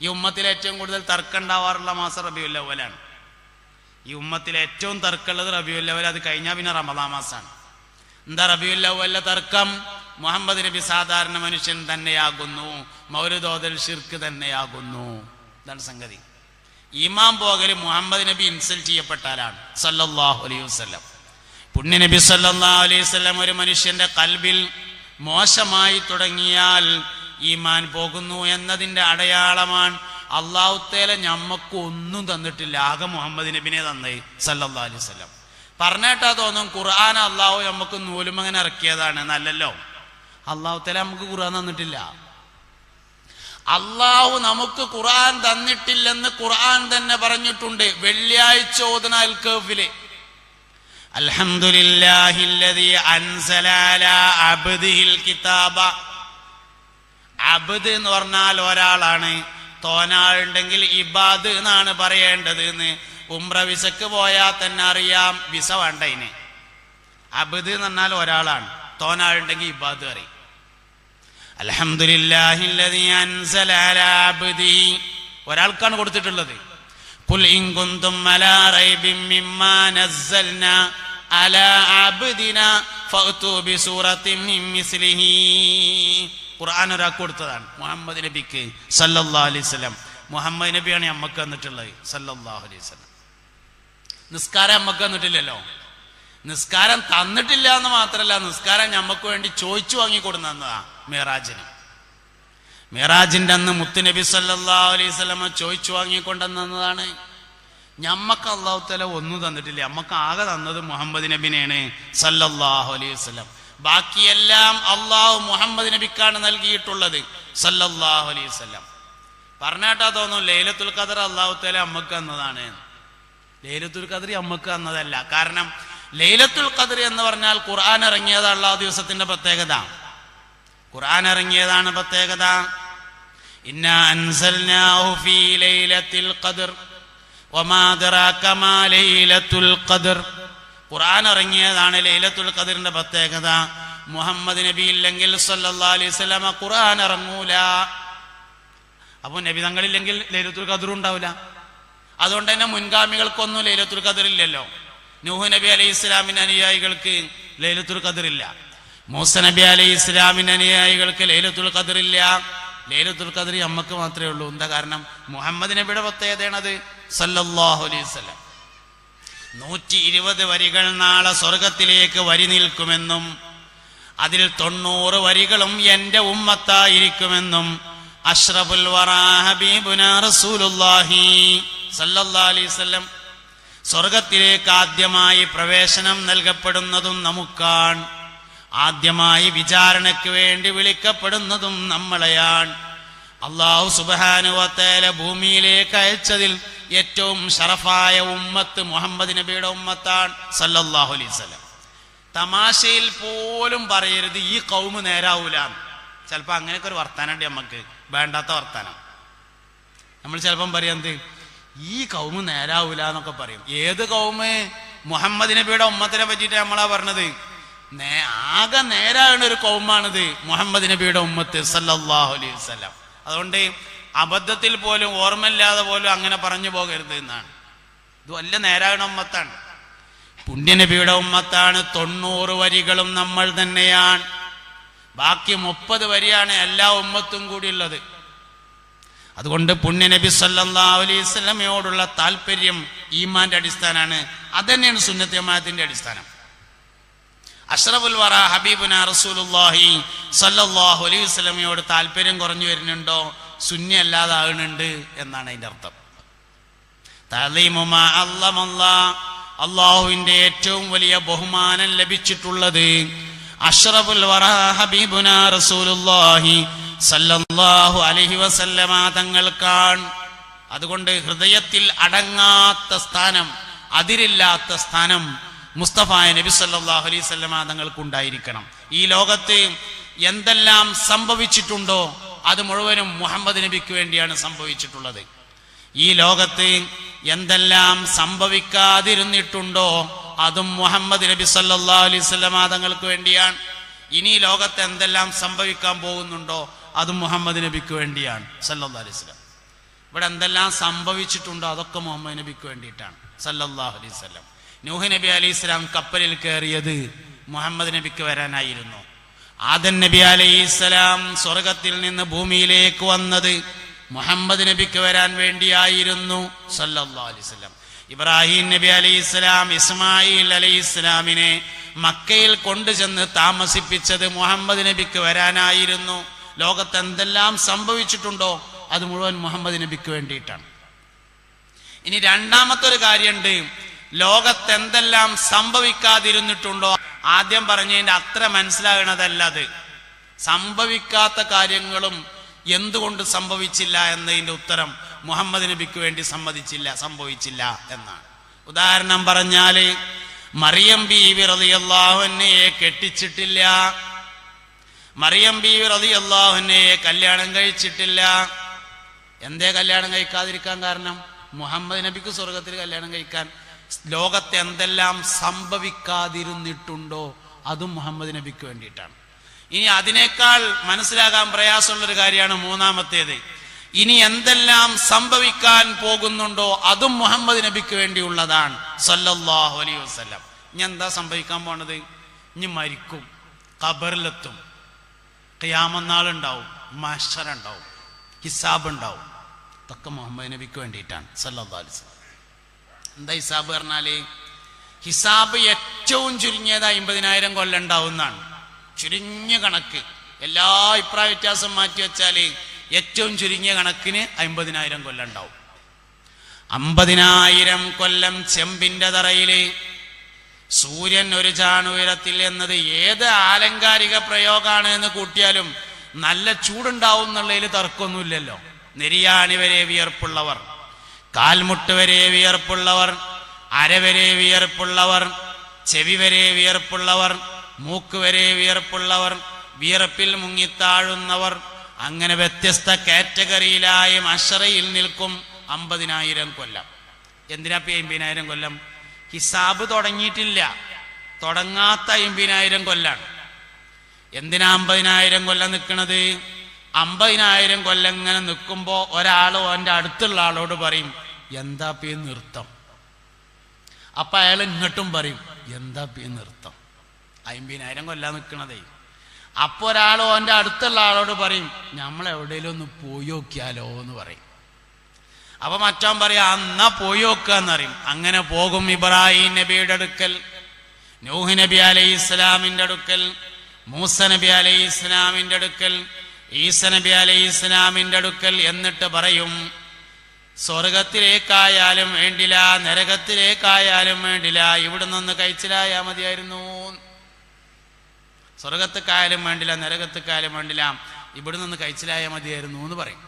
ഈ ഉമ്മത്തിൽ ഏറ്റവും കൂടുതൽ തർക്കം ഉണ്ടാവാറുള്ള മാസം റബീഉൽ അവ്വലാണ്. ഈ ഉമ്മത്തിൽ ഏറ്റവും തർക്കമുള്ളത് റബീഉൽ അവ്വൽ. അത് കഴിഞ്ഞാൽ പിന്നെ റമദാൻ മാസമാണ്. എന്താ റബീഉൽ അവ്വലിലെ തർക്കം? മുഹമ്മദ് നബി സാധാരണ മനുഷ്യൻ തന്നെയാകുന്നു, മൗലിദ് ഓതൽ ശിർക്ക് തന്നെയാകുന്നു. ഇതാണ് സംഗതി. ഈമാൻ പോകൽ മുഹമ്മദ് നബി ഇൻസൾട്ട് ചെയ്യപ്പെട്ടാലാണ് സല്ലല്ലാഹു അലൈഹി വസല്ലം. പുണ്യ നബി സല്ലല്ലാഹു അലൈഹി വസല്ലം ഒരു മനുഷ്യന്റെ ഖൽബിൽ മോശമായി തുടങ്ങിയാൽ ഈമാൻ പോകുന്നു എന്നതിൻ്റെ അടയാളമാണ്. അല്ലാഹു തആല ഞമ്മക്ക് ഒന്നും തന്നിട്ടില്ല, ആകെ മുഹമ്മദ് നബിനെ തന്നേ സല്ലല്ലാഹു അലൈഹി വസല്ലം. പറഞ്ഞേട്ടാ തോന്നും ഖുർആൻ അല്ലാഹു നമുക്ക് നൂലുമങ്ങനെ ഇറക്കിയതാണ്. നല്ലല്ലോ, അല്ലാഹു തആല നമുക്ക് ഖുർആൻ തന്നിട്ടില്ല. അല്ലാഹു നമുക്ക് ഖുർആൻ തന്നിട്ടില്ലെന്ന് ഖുർആൻ തന്നെ പറഞ്ഞിട്ടുണ്ട്. വെള്ളിയാഴ്ച ഓതുന്ന അൽ കഹ്ഫിലെ അൽഹംദുലില്ലാഹില്ലദീ അൻസല അലാ അബ്ദിഹിൽ കിതാബ. അബ്ദ് എന്ന് പറഞ്ഞാൽ ഒരാളാണ്, തോനാളുണ്ടെങ്കിൽ ഇബാദ് എന്നാണ് പറയേണ്ടത് എന്ന് ഉംറ വിസക്ക് പോയാൽ തന്നെ അറിയാം. വിസ വേണ്ട ഇതിന്. അബ്ദ് എന്ന് പറഞ്ഞാൽ ഒരാളാണ്, തോനാളുണ്ടെങ്കിൽ ഇബാദ് അറിയും. അൽഹംദുലില്ലാഹില്ലദീ അൻസല അലാ അബ്ദിഹി ഒരാൾക്കാണ് കൊടുത്തിട്ടുള്ളത്. ഖുൽ ഇൻ കുന്തും അലാ റൈബിൻ മിമ്മാ നസ്സൽനാ അലാ അബ്ദിനാ ഫഅ്തു ബിസൂറത്തിൻ മിൻ മിസ്ലിഹി. ഖുർആൻ ഒരാൾക്ക് കൊടുത്തതാണ്, മുഹമ്മദ് നബിക്ക് സല്ലല്ലാഹു അലൈഹി വസല്ലം. മുഹമ്മദ് നബിയാണ് നമ്മക്ക് തന്നിട്ടുള്ളത് സല്ലല്ലാഹു അലൈഹി വസല്ലം. നിസ്കാരം നമ്മക്ക് തന്നിട്ടില്ലല്ലോ. നിസ്കാരം തന്നിട്ടില്ല എന്ന് മാത്രമല്ല, നിസ്കാരം ഞമ്മക്ക് വേണ്ടി ചോദിച്ചു വാങ്ങിക്കൊടുന്നതാ മിറാജിന്. മിറാജിന്റെ അന്ന് മുത്തുനബി സല്ലല്ലാഹു അലൈഹി വസല്ലം ചോദിച്ചു വാങ്ങിക്കൊണ്ടുവന്നതാണ്. ഞമ്മക്ക് അല്ലാഹു തആല ഒന്നും തന്നിട്ടില്ല, നമ്മക്ക് ആകെ തന്നത് മുഹമ്മദ് നബിനെയാണ് സല്ലല്ലാഹു അലൈഹി വസല്ലം. ബാക്കിയെല്ലാം അള്ളാഹു മുഹമ്മദ് നബിക്കാണ് നൽകിയിട്ടുള്ളത് സല്ലല്ലാഹു അലൈഹി വസല്ലം. പറഞ്ഞാട്ടാ തോന്നും ലൈലത്തുൽ ഖദർ അല്ലാഹു തആല നമ്മക്ക് തന്നതാണ്. ലൈലത്തുൽ ഖദർ നമ്മക്ക് തന്നതല്ല. കാരണം ലൈലത്തുൽ ഖദർ എന്ന് പറഞ്ഞാൽ ഖുർആൻ ഇറങ്ങിയതാണ് ആ ദിവസത്തിന്റെ പ്രത്യേകത. ഖുർആൻ ഇറങ്ങിയതാണ് പ്രത്യേകത. ഇന്നാ അൻസൽനാഹു ഫീ ലൈലത്തിൽ ഖദർ വമാ അദ്റാക മാ ലൈലത്തുൽ ഖദർ. ഖുർആൻ ഇറങ്ങിയതാണ് ലൈലത്തുൽ ഖദറിന്റെ പ്രത്യേകത. മുഹമ്മദ് നബി ഇല്ലെങ്കിൽ സല്ലല്ലാഹു അലൈഹി വസല്ലം ഖുർആൻ ഇറങ്ങൂല. അപ്പോൾ നബി തങ്ങളില്ലെങ്കിൽ ലൈലത്തുൽ ഖദർ ഉണ്ടാവില്ല. അതുകൊണ്ട് തന്നെ മുൻഗാമികൾക്കൊന്നും ലൈലത്തുൽ ഖദർ ഇല്ലല്ലോ. നൂഹ് നബി അലൈഹി ഇസ്ലാമിന്റെ അനുയായികൾക്ക് ലൈലത്തുൽ ഖദർ ഇല്ല. മൂസ നബി അലൈഹി ഇസ്ലാമിന്റെ അനുയായികൾക്ക് ലൈലത്തുൽ ഖദർ ഇല്ല. ലൈലത്തുൽ ഖദർ നമുക്ക് മാത്രമേ ഉള്ളൂ. എന്താ കാരണം? മുഹമ്മദ് നബിയുടെ പ്രത്യേകതയാണത് സല്ലല്ലാഹു അലൈഹി വസല്ലം. 120 വരികൾ നാളെ സ്വർഗത്തിലേക്ക് വരി നിൽക്കുമെന്നും അതിൽ 90 വരികളും എന്റെ ഉമ്മത്തായിരിക്കുമെന്നും അഷ്റഫുൽ വറാ ഹബീബുനാ റസൂലുള്ളാഹി സല്ലല്ലാഹു അലൈഹി വസല്ലം. സ്വർഗത്തിലേക്ക് ആദ്യമായി പ്രവേശനം നൽകപ്പെടുന്നതും നമുക്കാണ്. ആദ്യമായി വിചാരണയ്ക്ക് വേണ്ടി വിളിക്കപ്പെടുന്നതും നമ്മളെയാണ്. അല്ലാഹു സുബ്ഹാനഹു വ തആല ഭൂമിയിലേക്ക് അയച്ചതിൽ ഏറ്റവും ഷറഫായ ഉമ്മത്ത് മുഹമ്മദ് നബിയുടെ ഉമ്മത്താണ് സല്ലല്ലാഹു അലൈഹി വസല്ലം. തമാശയിൽ പോലും പറയരുത് ഈ ഖൗമ് നേരാവൂല. ചിലപ്പോൾ അങ്ങനെയൊക്കെ ഒരു വർത്താനുണ്ട്, നമുക്ക് വേണ്ടാത്ത വർത്താനം. നമ്മൾ ചിലപ്പം പറയാം എന്ത്, ഈ ഖൗമ് നേരാവൂല എന്നൊക്കെ പറയും. ഏത് ഖൗമ്? മുഹമ്മദ് നബിയുടെ ഉമ്മത്തിനെ പറ്റിയിട്ട് നമ്മളാ പറഞ്ഞത്. ആകെ നേരാകുന്ന ഒരു ഖൗമാണിത് മുഹമ്മദ് നബിയുടെ ഉമ്മത്ത് സല്ലല്ലാഹു അലൈഹി വസല്ലം. അതുകൊണ്ട് അബദ്ധത്തിൽ പോലും ഓർമ്മയില്ലാതെ പോലും അങ്ങനെ പറഞ്ഞു പോകരുത് എന്നാണ്. ഇത് വല്ല നേരാകണ ഉമ്മത്താണ്, പുണ്യനബിയുടെ ഉമ്മത്താണ്. 90 വരികളും നമ്മൾ തന്നെയാണ്. ബാക്കി 30 വരിയാണ് എല്ലാ ഉമ്മത്തും കൂടി ഉള്ളത്. അതുകൊണ്ട് പുണ്യനബി സല്ലല്ലാഹു അലൈഹി വസല്ലമയോടുള്ള താല്പര്യം ഈമാന്റെ അടിസ്ഥാനമാണ്. അതന്നെയാണ് സുന്നത്ത് ജമാഅത്തിന്റെ അടിസ്ഥാനം. അഷ്റഫുൽ വറാ ഹബീബുനാ റസൂലുള്ളാഹി സല്ലല്ലാഹു അലൈഹി വസല്ലമയോട് താല്പര്യം കുറഞ്ഞു വരുന്നുണ്ടോ, സുന്നി അല്ലാതാകുന്നുണ്ട് എന്നാണ് അതിന്റെ അർത്ഥം. തഅലീമു മാ അല്ലമല്ലാഹ്, അല്ലാഹുവിന്റെ ഏറ്റവും വലിയ ബഹുമാനം ലഭിച്ചിട്ടുള്ളത് അഷ്റഫുൽ വറാ ഹബീബുനാ റസൂലുള്ളാഹി സല്ലല്ലാഹു അലൈഹി വസല്ലമ തങ്ങൾക്കാണ്. അതുകൊണ്ട് ഹൃദയത്തിൽ അടങ്ങാത്ത സ്ഥാനം, അതിരില്ലാത്ത സ്ഥാനം മുസ്തഫായ നബി സല്ലല്ലാഹു അലൈഹി വസല്ലമ തങ്ങൾക്കുണ്ടായിരിക്കണം. ഈ ലോകത്ത് എന്തെല്ലാം സംഭവിച്ചിട്ടുണ്ടോ അത് മുഴുവനും മുഹമ്മദ് നബിക്ക് വേണ്ടിയാണ് സംഭവിച്ചിട്ടുള്ളത്. ഈ ലോകത്ത് എന്തെല്ലാം സംഭവിക്കാതിരുന്നിട്ടുണ്ടോ അതും മുഹമ്മദ് നബി സല്ലല്ലാഹു അലൈഹി വസല്ലമ തങ്ങൾക്ക് വേണ്ടിയാണ്. ഇനി ലോകത്ത് എന്തെല്ലാം സംഭവിക്കാൻ പോകുന്നുണ്ടോ അതും മുഹമ്മദ് നബിക്ക് വേണ്ടിയാണ് സല്ലല്ലാഹു അലൈഹി വസല്ലം. ഇവിടെ എന്തെല്ലാം സംഭവിച്ചിട്ടുണ്ടോ അതൊക്കെ മുഹമ്മദ് നബിക്ക് വേണ്ടിയിട്ടാണ് സല്ലല്ലാഹു അലൈഹി വസല്ലം. നൂഹ് നബി അലൈഹി സ്വലാം കപ്പലിൽ കയറിയത് മുഹമ്മദ് നബിക്ക് വരാനായിരുന്നു. ആദം നബി അലൈഹിസ്സലാം സ്വർഗത്തിൽ നിന്ന് ഭൂമിയിലേക്ക് വന്നത് മുഹമ്മദ് നബിക്ക് വരാൻ വേണ്ടിയായിരുന്നു സല്ലല്ലാഹു അലൈഹി വസല്ലം. ഇബ്രാഹിം നബി അലൈഹിസ്സലാം ഇസ്മായിൽ അലൈഹിസ്സലാമിനെ മക്കയിൽ കൊണ്ടുചെന്ന് താമസിപ്പിച്ചത് മുഹമ്മദ് നബിക്ക് വരാനായിരുന്നു. ലോകത്ത് എന്തെല്ലാം സംഭവിച്ചിട്ടുണ്ടോ അത് മുഴുവൻ മുഹമ്മദ് നബിക്ക് വേണ്ടിയിട്ടാണ്. ഇനി രണ്ടാമത്തെ ഒരു കാര്യമുണ്ട്, ലോകത്ത് എന്തെല്ലാം സംഭവിക്കാതിരുന്നിട്ടുണ്ടോ. ആദ്യം പറഞ്ഞതിന്റെ അത്ര മനസ്സിലാകണതല്ല അത്. സംഭവിക്കാത്ത കാര്യങ്ങളും എന്തുകൊണ്ട് സംഭവിച്ചില്ല എന്നതിന്റെ ഉത്തരം മുഹമ്മദ് നബിക്ക് വേണ്ടി സംഭവിച്ചില്ല എന്നാണ്. ഉദാഹരണം പറഞ്ഞാല് മറിയം ബീവി റളിയല്ലാഹു അൻഹയെ കെട്ടിച്ചിട്ടില്ല, മറിയം ബീവി റളിയല്ലാഹു അൻഹയെ കല്യാണം കഴിച്ചിട്ടില്ല. എന്തേ കല്യാണം കഴിക്കാതിരിക്കാൻ കാരണം? മുഹമ്മദ് നബിക്ക് സ്വർഗത്തിൽ കല്യാണം കഴിക്കാൻ ലോകത്തെ എന്തെല്ലാം സംഭവിക്കാതിരുന്നിട്ടുണ്ടോ അതും മുഹമ്മദ് നബിക്ക് വേണ്ടിയിട്ടാണ്. ഇനി അതിനേക്കാൾ മനസ്സിലാകാൻ പ്രയാസമുള്ളൊരു കാര്യമാണ് മൂന്നാമത്തേത്. ഇനി എന്തെല്ലാം സംഭവിക്കാൻ പോകുന്നുണ്ടോ അതും മുഹമ്മദ് നബിക്ക് വേണ്ടിയുള്ളതാണ് സല്ലല്ലാഹു അലൈഹി വസല്ലം. ഇനി എന്താ സംഭവിക്കാൻ പോണത്? ഇനി മരിക്കും, ഖബറിലെത്തും, ഖിയാമത്ത് നാളുണ്ടാവും, മഹ്ശർ ഉണ്ടാവും, ഹിസാബ് ഉണ്ടാവും. ഇതൊക്കെ മുഹമ്മദ് നബിക്ക് വേണ്ടിയിട്ടാണ് സല്ലല്ലാഹു അലൈഹി വസല്ലം. എന്താ ഹിസാബ് പറഞ്ഞാല്? ഹിസാബ് ഏറ്റവും ചുരുങ്ങിയത് 50,000 കൊല്ലം ഉണ്ടാവുന്നതാണ്. ചുരുങ്ങിയ കണക്ക്, എല്ലാ അഭിപ്രായ വ്യത്യാസം മാറ്റി വെച്ചാല് ഏറ്റവും ചുരുങ്ങിയ കണക്കിന് 50,000 കൊല്ലം ഉണ്ടാവും. 50,000 കൊല്ലം ചെമ്പിന്റെ തറയില് സൂര്യൻ ഒരു ചാണുയരത്തിൽ എന്നത് ഏത് ആലങ്കാരിക പ്രയോഗമാണ് എന്ന് കൂട്ടിയാലും നല്ല ചൂടുണ്ടാവും എന്നുള്ളതിൽ തർക്കമൊന്നുമില്ലല്ലോ. നെരിയാണി വരെ വിയർപ്പുള്ളവർ, കാൽമുട്ട് വരെ വിയർപ്പുള്ളവർ, അരവരെ വിയർപ്പുള്ളവർ, ചെവി വരെ വിയർപ്പുള്ളവർ, മൂക്ക് വരെ വിയർപ്പുള്ളവർ, വിയർപ്പിൽ മുങ്ങിത്താഴുന്നവർ, അങ്ങനെ വ്യത്യസ്ത കാറ്റഗറിയിലായി മഹ്ശറയിൽ നിൽക്കും 50,000 കൊല്ലം. എന്തിനാ 50,000 കൊല്ലം? ഹിസാബ് തുടങ്ങിയിട്ടില്ല, തുടങ്ങാത്ത 50,000 കൊല്ലാണ്. എന്തിനാ 50,000 കൊല്ലം നിൽക്കുന്നത്? 50,000 കൊല്ലം ഇങ്ങനെ നിൽക്കുമ്പോ ഒരാൾ അവന്റെ അടുത്തുള്ള ആളോട് പറയും എന്താ നൃത്തം. അപ്പൊ അയാൾ ഇങ്ങോട്ടും പറയും എന്താ നൃത്തം. 50,000 കൊല്ലം നിൽക്കണതേ. അപ്പൊ ഒരാൾ അവന്റെ അടുത്തുള്ള ആളോട് പറയും നമ്മൾ എവിടെയെങ്കിലും ഒന്ന് പോയി നോക്കിയാലോ എന്ന് പറയും. അപ്പൊ മറ്റാൻ പറയാ എന്നാ പോയി നോക്കാന്നറിയും. അങ്ങനെ പോകും ഇബ്രാഹിം നബിയുടെ അടുക്കൽ, നൂഹ് നബി അലൈഹി ഇസ്ലാമിന്റെ അടുക്കൽ, മൂസ നബി അലൈഹി ഇസ്ലാമിന്റെ അടുക്കൽ, ഈസ നബി അലൈഹി ഇസ്ലാമിന്റെ അടുക്കൽ. എന്നിട്ട് പറയും സ്വർഗത്തിലേക്കായാലും വേണ്ടില്ല, നരകത്തിലേക്കായാലും വേണ്ടില്ല, ഇവിടെ നിന്ന് കഴിച്ചിലായാ മതിയായിരുന്നു. സ്വർഗത്തേക്കായാലും വേണ്ടില്ല, നരകത്തേക്കായാലും വേണ്ടില്ല, ഇവിടെ നിന്ന് കഴിച്ചിലായാൽ മതിയായിരുന്നു എന്ന് പറയും.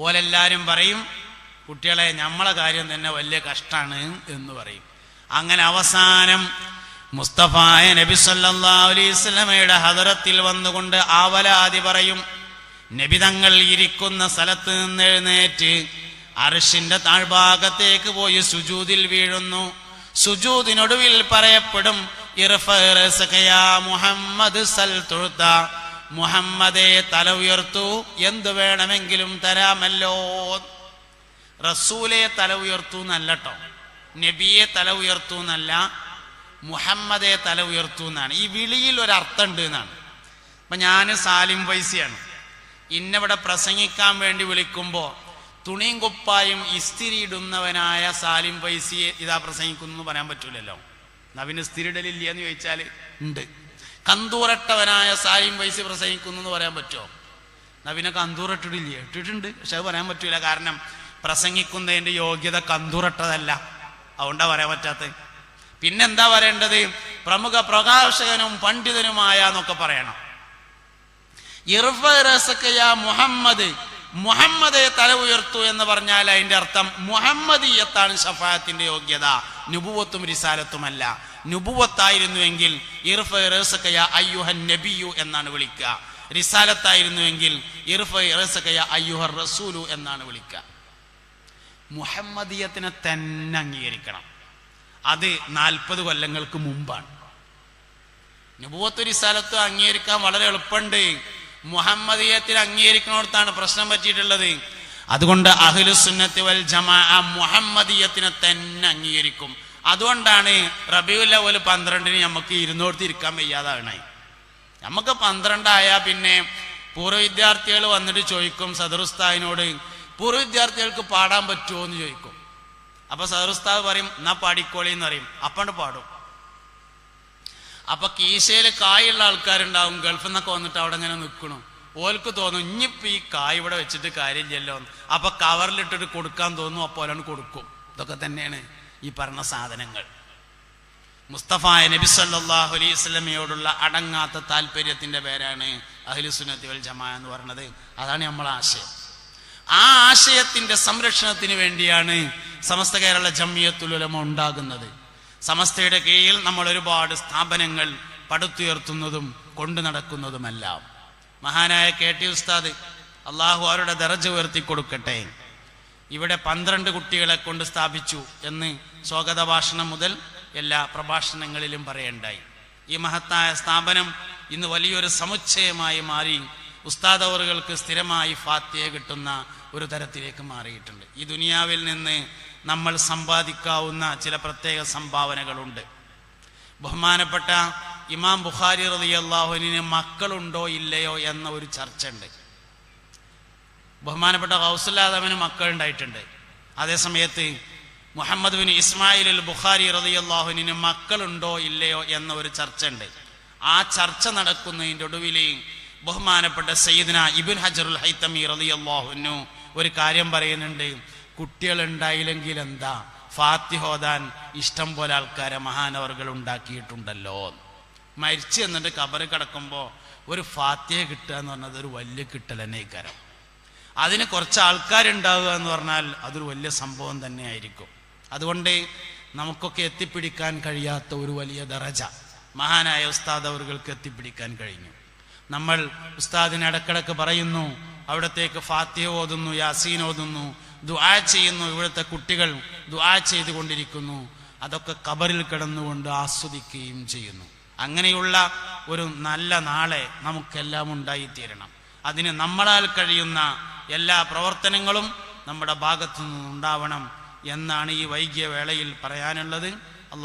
ഓലെല്ലാരും പറയും കുട്ടികളെ നമ്മളെ കാര്യം തന്നെ വലിയ കഷ്ടാണ് എന്ന് പറയും. അങ്ങനെ അവസാനം മുസ്തഫായ നബി സല്ലല്ലാഹു അലൈഹി വസല്ലമയുടെ ഹദറത്തിൽ വന്നുകൊണ്ട് ആവലാതി പറയും. നബി തങ്ങൾ ഇരിക്കുന്ന സ്ഥലത്ത് നിന്ന് എഴുന്നേറ്റ് അർശിന്റെ താഴ്ഭാഗത്തേക്ക് പോയി സുജൂദിൽ വീഴുന്നു. സുജൂദിനൊടുവിൽ പറയപ്പെടും മുഹമ്മദ് സൽ തുഴ്ത, മുഹമ്മദേ തല ഉയർത്തു, എന്തു വേണമെങ്കിലും തരാമല്ലോ. റസൂലെ തല ഉയർത്തു എന്നല്ലോ, നബിയെ തല ഉയർത്തു എന്നല്ല, മുഹമ്മദെ തല ഉയർത്തു എന്നാണ്. ഈ വിളിയിൽ ഒരർത്ഥം ഉണ്ട് എന്നാണ്. അപ്പൊ ഞാൻ സാലിം വൈസിയാണ്, ഇന്നവിടെ പ്രസംഗിക്കാൻ വേണ്ടി വിളിക്കുമ്പോ തുണിയും കുപ്പായും ഇസ്തിരി ഇടുന്നവനായ സാലിം വൈസിയെ ഇതാ പ്രസംഗിക്കുന്നു പറയാൻ പറ്റൂലല്ലോ. നവിന് സ്ഥിരിടലില്ല എന്ന് ചോദിച്ചാൽ ഉണ്ട്. കന്തൂറട്ടവനായ സാലിം വൈസി പ്രസംഗിക്കുന്നു എന്ന് പറയാൻ പറ്റുമോ? നവിനെ കന്തൂറട്ടിടില്ല, ഇട്ടിട്ടുണ്ട്, പക്ഷെ അത് പറയാൻ പറ്റൂല. കാരണം പ്രസംഗിക്കുന്നതിന്റെ യോഗ്യത കന്തൂറട്ടതല്ല, അതുകൊണ്ടാ പറയാൻ പറ്റാത്തത്. പിന്നെന്താ പറയേണ്ടത്? പ്രമുഖ പ്രകാശകനും പണ്ഡിതനുമായ എന്നൊക്കെ പറയണം. മുഹമ്മദ്, മുഹമ്മദെ തല ഉയർത്തു എന്ന് പറഞ്ഞാൽ അതിന്റെ അർത്ഥം മുഹമ്മദീയത്താണ് ഷഫാഅത്തിന്റെ യോഗ്യത, നുബുവത്തും റിസാലത്തുമല്ല. നുബുവത്തായിരുന്നുവെങ്കിൽ അയ്യുഹൻ നബിയു എന്നാണ് വിളിക്കുക. റിസാലത്തായിരുന്നുവെങ്കിൽ അയ്യുഹർ റസൂലു എന്നാണ് വിളിക്കുക. മുഹമ്മദീയത്തിനെ തന്നെ അംഗീകരിക്കണം. അത് 40 കൊല്ലങ്ങൾക്ക് മുമ്പാണ്. നുബുവത്തും റിസാലത്തും അംഗീകരിക്കാൻ വളരെ എളുപ്പമുണ്ട്. മുഹമ്മദീയത്തിൽ അംഗീകരിക്കുന്നിടത്താണ് പ്രശ്നം പറ്റിയിട്ടുള്ളത്. അതുകൊണ്ട് അഹ്ലുസുന്നത്തി വൽ ജമാഅ മുഹമ്മദിയത്തിനെ തന്നെ അംഗീകരിക്കും. അതുകൊണ്ടാണ് റബീഉൽ അവ്വൽ 12 നമുക്ക് ഇരുന്നോടത്ത് ഇരിക്കാൻ വയ്യാതാകണേ. നമുക്ക് 12 ആയാൽ പിന്നെ പൂർവ്വ വിദ്യാർത്ഥികൾ വന്നിട്ട് ചോദിക്കും സദറുസ്താദിനോട്, പൂർവ്വ വിദ്യാർത്ഥികൾക്ക് പാടാൻ പറ്റുമോ എന്ന് ചോദിക്കും. അപ്പൊ സദറുസ്താദ് പറയും എന്നാ പാടിക്കോളി എന്ന് പറയും. അപ്പണ്ട് പാടും. അപ്പൊ കീശയിൽ കായുള്ള ആൾക്കാരുണ്ടാവും, ഗൾഫിൽ നിന്നൊക്കെ വന്നിട്ട് അവിടെ ഇങ്ങനെ നിൽക്കണം. ഓൽക്ക് തോന്നും ഇനിയിപ്പോ ഈ കായ് ഇവിടെ വെച്ചിട്ട് കാര്യമില്ലല്ലോ. അപ്പൊ കവറിലിട്ടിട്ട് കൊടുക്കാൻ തോന്നും, അപ്പോൾ ഒരാൾ കൊടുക്കും. ഇതൊക്കെ തന്നെയാണ് ഈ പറഞ്ഞ സാധനങ്ങൾ. മുസ്തഫ നബി സല്ലല്ലാഹു അലൈഹി വസല്ലമയോടുള്ള അടങ്ങാത്ത താല്പര്യത്തിന്റെ പേരാണ് അഹ്ലുസുന്നത്തി വൽ ജമാഅ എന്ന് പറയുന്നത്. അതാണ് നമ്മളെ ആശയം. ആ ആശയത്തിന്റെ സംരക്ഷണത്തിന് വേണ്ടിയാണ് സമസ്ത കേരള ജംഇയ്യത്തുൽ ഉലമ ഉണ്ടാകുന്നത്. സമസ്തയുടെ കീഴിൽ നമ്മൾ ഒരുപാട് സ്ഥാപനങ്ങൾ പടുത്തുയർത്തുന്നതും കൊണ്ടു നടക്കുന്നതുമെല്ലാം. മഹാനായ KT ഉസ്താദ്, അള്ളാഹു അവരുടെ ദറജ ഉയർത്തി കൊടുക്കട്ടെ, ഇവിടെ 12 കുട്ടികളെ കൊണ്ട് സ്ഥാപിച്ചു എന്ന് സ്വാഗത ഭാഷണം മുതൽ എല്ലാ പ്രഭാഷണങ്ങളിലും പറയണ്ടായി. ഈ മഹത്തായ സ്ഥാപനം ഇന്ന് വലിയൊരു സമുച്ചയമായി മാറി ഉസ്താദ് അവറുകൾക്ക് സ്ഥിരമായി ഫാത്തിഹ കിട്ടുന്ന ഒരു തരത്തിലേക്ക് മാറിയിട്ടുണ്ട്. ഈ ദുനിയാവിൽ നിന്ന് നമ്മൾ സമ്പാദിക്കാവുന്ന ചില പ്രത്യേക സംഭാവനകളുണ്ട്. ബഹുമാനപ്പെട്ട ഇമാം ബുഖാരി റളിയല്ലാഹു അൻഹുവിന് മക്കളുണ്ടോ ഇല്ലയോ എന്ന ഒരു ചർച്ച ഉണ്ട്. ബഹുമാനപ്പെട്ട ഗൗസുൽ ആദമിന് മക്കൾ ഉണ്ടായിട്ടുണ്ട്. അതേസമയത്ത് മുഹമ്മദ് ബിൻ ഇസ്മായിൽ അൽ ബുഖാരി റളിയല്ലാഹു അൻഹുവിന് മക്കളുണ്ടോ ഇല്ലയോ എന്ന ഒരു ചർച്ച ഉണ്ട്. ആ ചർച്ച നടക്കുന്നതിൻ്റെ ഒടുവിൽ ബഹുമാനപ്പെട്ട സയ്യിദ്ന ഇബ്നു ഹജറുൽ ഹൈതമി റളിയല്ലാഹു അൻഹു ഒരു കാര്യം പറയുന്നുണ്ട്. കുട്ടികൾ ഉണ്ടായില്ലെങ്കിൽ എന്താ, ഫാത്തിഹ ഓതാൻ ഇഷ്ടം പോലെ ആൾക്കാരെ മഹാനവർകൾ ഉണ്ടാക്കിയിട്ടുണ്ടല്ലോ. മരിച്ചു എന്നിട്ട് ഖബറ് കിടക്കുമ്പോൾ ഒരു ഫാത്തിഹ കിട്ടുക എന്ന് പറഞ്ഞത് ഒരു വലിയ കിട്ടൽ തന്നെ ഇക്കാരം. അതിന് കുറച്ച് ആൾക്കാരുണ്ടാവുക എന്ന് പറഞ്ഞാൽ അതൊരു വലിയ സംഭവം തന്നെ ആയിരിക്കും. അതുകൊണ്ട് നമുക്കൊക്കെ എത്തിപ്പിടിക്കാൻ കഴിയാത്ത ഒരു വലിയ ദറജ മഹാനായ ഉസ്താദ് അവർക്ക് എത്തിപ്പിടിക്കാൻ കഴിഞ്ഞു. നമ്മൾ ഉസ്താദിന് ഇടക്കിടക്ക് പറയുന്നു, അവിടത്തേക്ക് ഫാത്തിഹ ഓതുന്നു, യാസീൻ ഓതുന്നു, ദുആ ചെയ്യുന്നു. ഇവിടുത്തെ കുട്ടികൾ ദുആ ചെയ്തുകൊണ്ടിരിക്കുന്നു. അതൊക്കെ ഖബറിൽ കിടന്നുകൊണ്ട് ആസ്വദിക്കുകയും ചെയ്യുന്നു. അങ്ങനെയുള്ള ഒരു നല്ല നാളെ നമുക്കെല്ലാം ഉണ്ടായിത്തീരണം. അതിന് നമ്മളാൽ കഴിയുന്ന എല്ലാ പ്രവർത്തനങ്ങളും നമ്മുടെ ഭാഗത്തു നിന്നുണ്ടാവണം എന്നാണ് ഈ വൈകിയ വേളയിൽ പറയാനുള്ളത്.